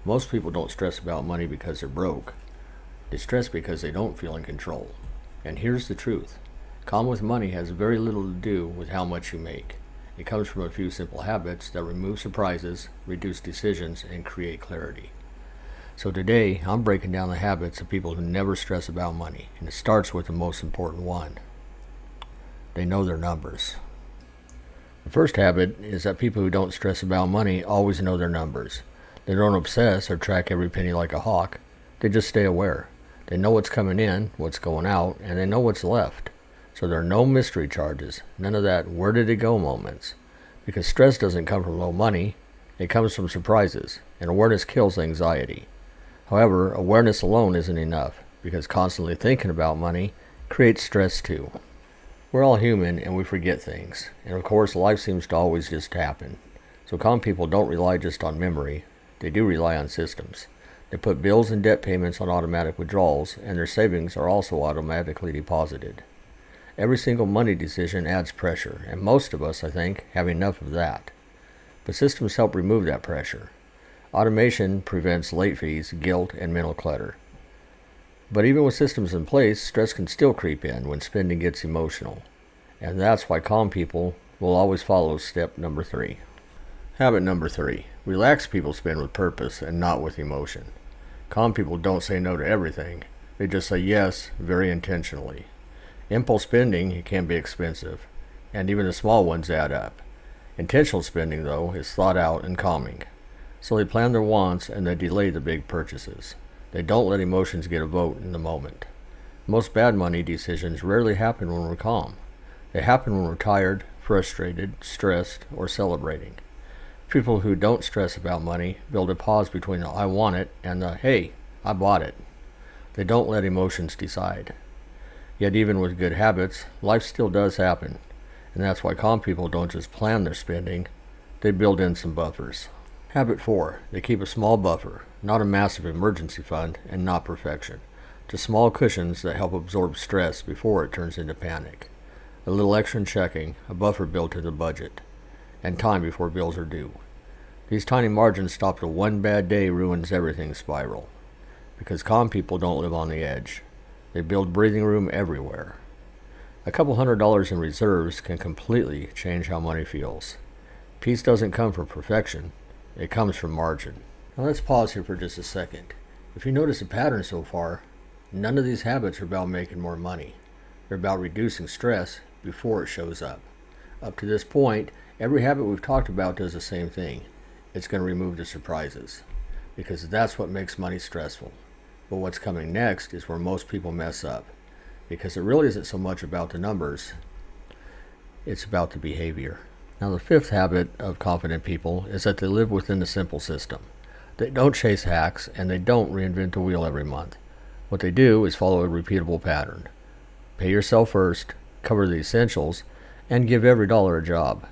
Most people don't stress about money because they're broke. They stress because they don't feel in control. And here's the truth. Calm with money has very little to do with how much you make. It comes from a few simple habits that remove surprises, reduce decisions, and create clarity. So today, I'm breaking down the habits of people who never stress about money, and it starts with the most important one. They know their numbers. The first habit is that people who don't stress about money always know their numbers. They don't obsess or track every penny like a hawk. They just stay aware. They know what's coming in, what's going out, and they know what's left. So there are no mystery charges, none of that where did it go moments. Because stress doesn't come from low money, it comes from surprises, and awareness kills anxiety. However, awareness alone isn't enough, because constantly thinking about money creates stress too. We're all human and we forget things, and of course life seems to always just happen. So calm people don't rely just on memory, they do rely on systems. They put bills and debt payments on automatic withdrawals, and their savings are also automatically deposited. Every single money decision adds pressure, and most of us, I think, have enough of that. But systems help remove that pressure. Automation prevents late fees, guilt, and mental clutter. But even with systems in place, stress can still creep in when spending gets emotional. And that's why calm people will always follow step number 3. Habit number 3. Relaxed people spend with purpose and not with emotion. Calm people don't say no to everything. They just say yes very intentionally. Impulse spending can be expensive, and even the small ones add up. Intentional spending, though, is thought out and calming. So they plan their wants and they delay the big purchases. They don't let emotions get a vote in the moment. Most bad money decisions rarely happen when we're calm. They happen when we're tired, frustrated, stressed, or celebrating. People who don't stress about money build a pause between the I want it and the hey, I bought it. They don't let emotions decide. Yet even with good habits, life still does happen. And that's why calm people don't just plan their spending, they build in some buffers. Habit 4. They keep a small buffer, not a massive emergency fund, and not perfection. Just small cushions that help absorb stress before it turns into panic. A little extra in checking, a buffer built into the budget, and time before bills are due. These tiny margins stop the one bad day ruins everything spiral. Because calm people don't live on the edge. They build breathing room everywhere. A couple $100 in reserves can completely change how money feels. Peace doesn't come from perfection, it comes from margin. Now let's pause here for just a second. If you notice a pattern so far, none of these habits are about making more money. They're about reducing stress before it shows up. Up to this point, every habit we've talked about does the same thing. It's going to remove the surprises, because that's what makes money stressful. But what's coming next is where most people mess up, because it really isn't so much about the numbers, it's about the behavior. Now the 5th habit of confident people is that they live within the simple system. They don't chase hacks and they don't reinvent the wheel every month. What they do is follow a repeatable pattern. Pay yourself first, cover the essentials, and give every dollar a job.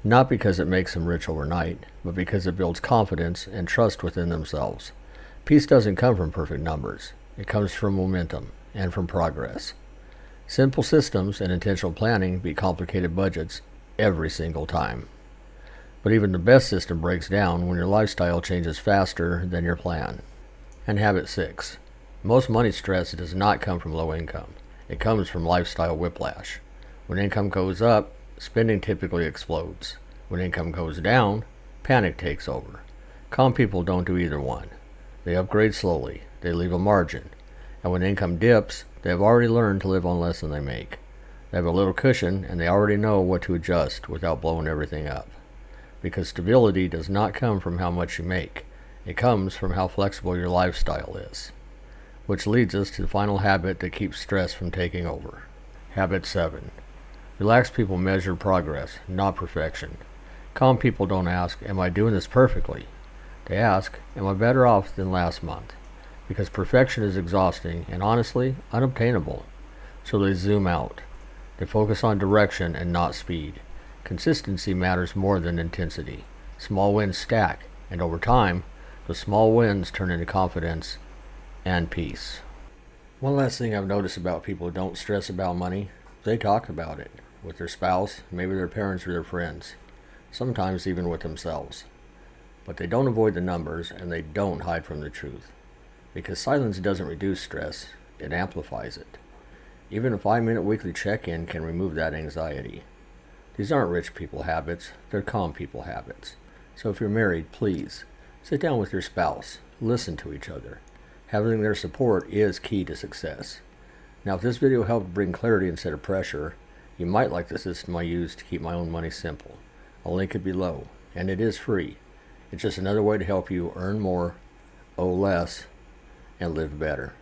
Not because it makes them rich overnight, but because it builds confidence and trust within themselves. Peace doesn't come from perfect numbers. It comes from momentum and from progress. Simple systems and intentional planning beat complicated budgets every single time. But even the best system breaks down when your lifestyle changes faster than your plan. And habit 6. Most money stress does not come from low income. It comes from lifestyle whiplash. When income goes up, spending typically explodes. When income goes down, panic takes over. Calm people don't do either one. They upgrade slowly, they leave a margin, and when income dips, they have already learned to live on less than they make. They have a little cushion, and they already know what to adjust without blowing everything up. Because stability does not come from how much you make, it comes from how flexible your lifestyle is. Which leads us to the final habit that keeps stress from taking over. Habit 7. Relaxed people measure progress, not perfection. Calm people don't ask, am I doing this perfectly? They ask, am I better off than last month? Because perfection is exhausting and honestly unobtainable. So they zoom out. They focus on direction and not speed. Consistency matters more than intensity. Small wins stack, and over time, the small wins turn into confidence and peace. One last thing I've noticed about people who don't stress about money, they talk about it with their spouse, maybe their parents or their friends, sometimes even with themselves. But they don't avoid the numbers, and they don't hide from the truth. Because silence doesn't reduce stress, it amplifies it. Even a 5-minute weekly check-in can remove that anxiety. These aren't rich people habits, they're calm people habits. So if you're married, please, sit down with your spouse, listen to each other. Having their support is key to success. Now, if this video helped bring clarity instead of pressure, you might like the system I use to keep my own money simple. I'll link it below, and it is free. It's just another way to help you earn more, owe less, and live better.